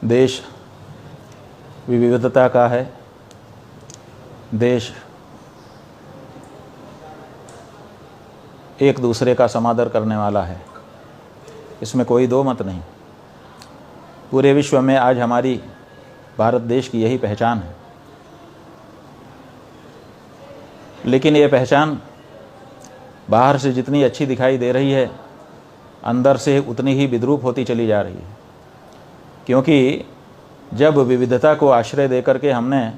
देश विविधता का है, देश एक दूसरे का समादर करने वाला है, इसमें कोई दो मत नहीं। पूरे विश्व में आज हमारी भारत देश की यही पहचान है। लेकिन ये पहचान बाहर से जितनी अच्छी दिखाई दे रही है, अंदर से उतनी ही विद्रूप होती चली जा रही है। क्योंकि जब विविधता को आश्रय देकर के हमने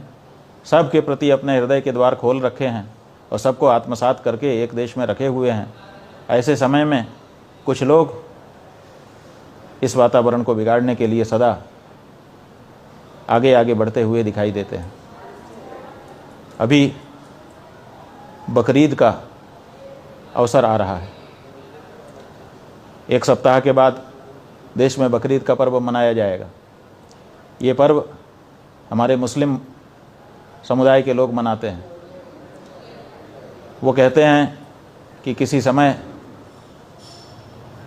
सबके प्रति अपने हृदय के द्वार खोल रखे हैं और सबको आत्मसात करके एक देश में रखे हुए हैं, ऐसे समय में कुछ लोग इस वातावरण को बिगाड़ने के लिए सदा आगे आगे बढ़ते हुए दिखाई देते हैं। अभी बकरीद का अवसर आ रहा है। एक सप्ताह के बाद देश में बकरीद का पर्व मनाया जाएगा। ये पर्व हमारे मुस्लिम समुदाय के लोग मनाते हैं। वो कहते हैं कि किसी समय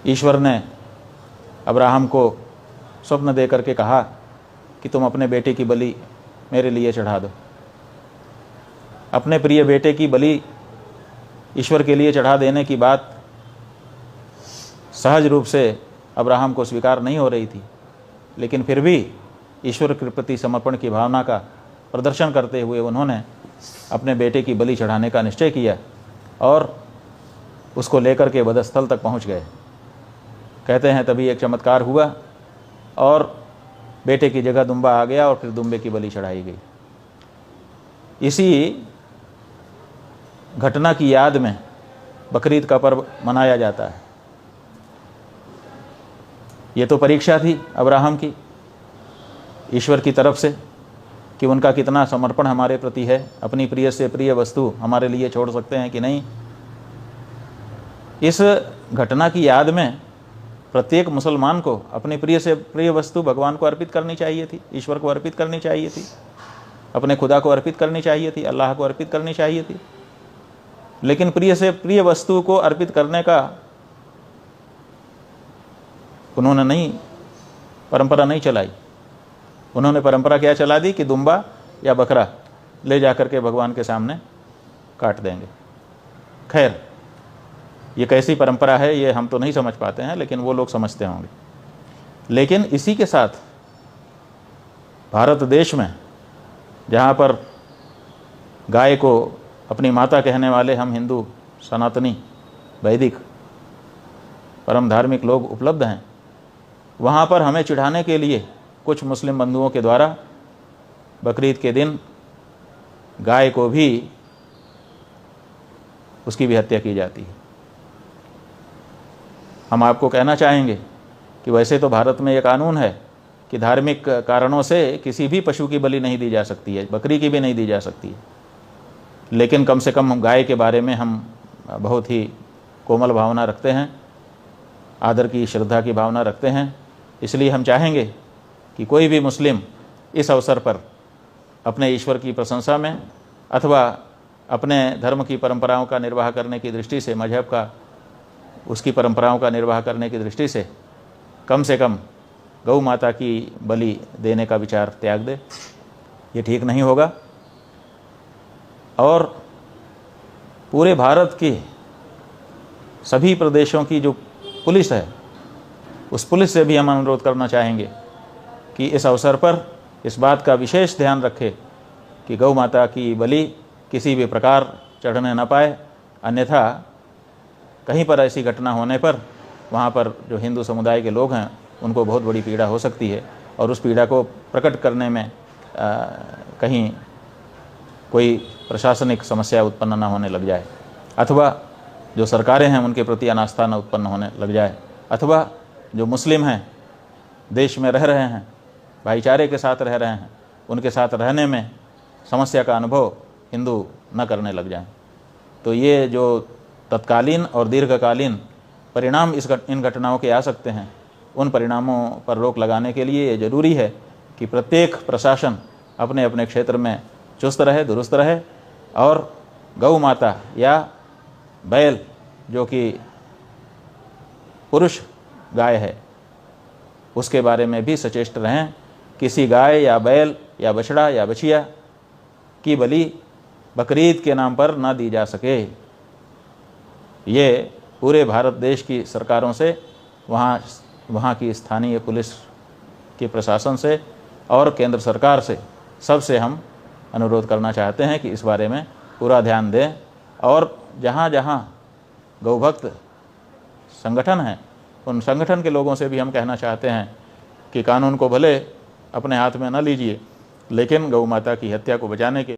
ईश्वर ने अब्राहम को स्वप्न दे करके कहा कि तुम अपने बेटे की बलि मेरे लिए चढ़ा दो। अपने प्रिय बेटे की बलि ईश्वर के लिए चढ़ा देने की बात सहज रूप से अब्राहम को स्वीकार नहीं हो रही थी, लेकिन फिर भी ईश्वर के प्रति समर्पण की भावना का प्रदर्शन करते हुए उन्होंने अपने बेटे की बलि चढ़ाने का निश्चय किया और उसको लेकर के वधस्थल तक पहुंच गए। कहते हैं तभी एक चमत्कार हुआ और बेटे की जगह दुम्बा आ गया और फिर दुम्बे की बलि चढ़ाई गई। इसी घटना की याद में बकरीद का पर्व मनाया जाता है। ये तो परीक्षा थी अब्राहम की ईश्वर की तरफ से कि उनका कितना समर्पण हमारे प्रति है, अपनी प्रिय से प्रिय वस्तु हमारे लिए छोड़ सकते हैं कि नहीं। इस घटना की याद में प्रत्येक मुसलमान को अपनी प्रिय से प्रिय वस्तु भगवान को अर्पित करनी चाहिए थी, ईश्वर को अर्पित करनी चाहिए थी, अपने खुदा को अर्पित करनी चाहिए थी, अल्लाह को अर्पित करनी चाहिए थी। लेकिन प्रिय से प्रिय वस्तु को अर्पित करने का उन्होंने परंपरा नहीं चलाई। उन्होंने परंपरा क्या चला दी कि दुम्बा या बकरा ले जाकर के भगवान के सामने काट देंगे। खैर, ये कैसी परंपरा है ये हम तो नहीं समझ पाते हैं, लेकिन वो लोग समझते होंगे। लेकिन इसी के साथ भारत देश में जहाँ पर गाय को अपनी माता कहने वाले हम हिंदू सनातनी वैदिक परम धार्मिक लोग उपलब्ध हैं, वहाँ पर हमें चिढ़ाने के लिए कुछ मुस्लिम बंधुओं के द्वारा बकरीद के दिन गाय को भी उसकी भी हत्या की जाती है। हम आपको कहना चाहेंगे कि वैसे तो भारत में ये कानून है कि धार्मिक कारणों से किसी भी पशु की बलि नहीं दी जा सकती है, बकरी की भी नहीं दी जा सकती है। लेकिन कम से कम गाय के बारे में हम बहुत ही कोमल भावना रखते हैं, आदर की श्रद्धा की भावना रखते हैं। इसलिए हम चाहेंगे कि कोई भी मुस्लिम इस अवसर पर अपने ईश्वर की प्रशंसा में अथवा अपने धर्म की परंपराओं का निर्वाह करने की दृष्टि से, मजहब का उसकी परंपराओं का निर्वाह करने की दृष्टि से कम गौ माता की बलि देने का विचार त्याग दे। ये ठीक नहीं होगा। और पूरे भारत के सभी प्रदेशों की जो पुलिस है, उस पुलिस से भी हम अनुरोध करना चाहेंगे कि इस अवसर पर इस बात का विशेष ध्यान रखे कि गौ माता की बलि किसी भी प्रकार चढ़ने न पाए। अन्यथा कहीं पर ऐसी घटना होने पर वहाँ पर जो हिंदू समुदाय के लोग हैं उनको बहुत बड़ी पीड़ा हो सकती है और उस पीड़ा को प्रकट करने में कहीं कोई प्रशासनिक समस्या उत्पन्न न होने लग जाए, अथवा जो सरकारें हैं उनके प्रति अनास्था न उत्पन्न होने लग जाए, अथवा जो मुस्लिम हैं देश में रह रहे हैं, भाईचारे के साथ रह रहे हैं, उनके साथ रहने में समस्या का अनुभव हिंदू न करने लग जाएं। तो ये जो तत्कालीन और दीर्घकालीन परिणाम इन घटनाओं के आ सकते हैं, उन परिणामों पर रोक लगाने के लिए ये ज़रूरी है कि प्रत्येक प्रशासन अपने अपने क्षेत्र में चुस्त रहे, दुरुस्त रहे और गौ माता या बैल जो कि पुरुष गाय है उसके बारे में भी सचेष्ट रहें किसी गाय या बैल या बछड़ा या बछिया की बलि बकरीद के नाम पर ना दी जा सके। ये पूरे भारत देश की सरकारों से, वहाँ की स्थानीय पुलिस के प्रशासन से और केंद्र सरकार से, सबसे हम अनुरोध करना चाहते हैं कि इस बारे में पूरा ध्यान दें। और जहाँ जहाँ गौभक्त संगठन हैं, उन संगठन के लोगों से भी हम कहना चाहते हैं कि कानून को भले अपने हाथ में न लीजिए, लेकिन गौ माता की हत्या को बचाने के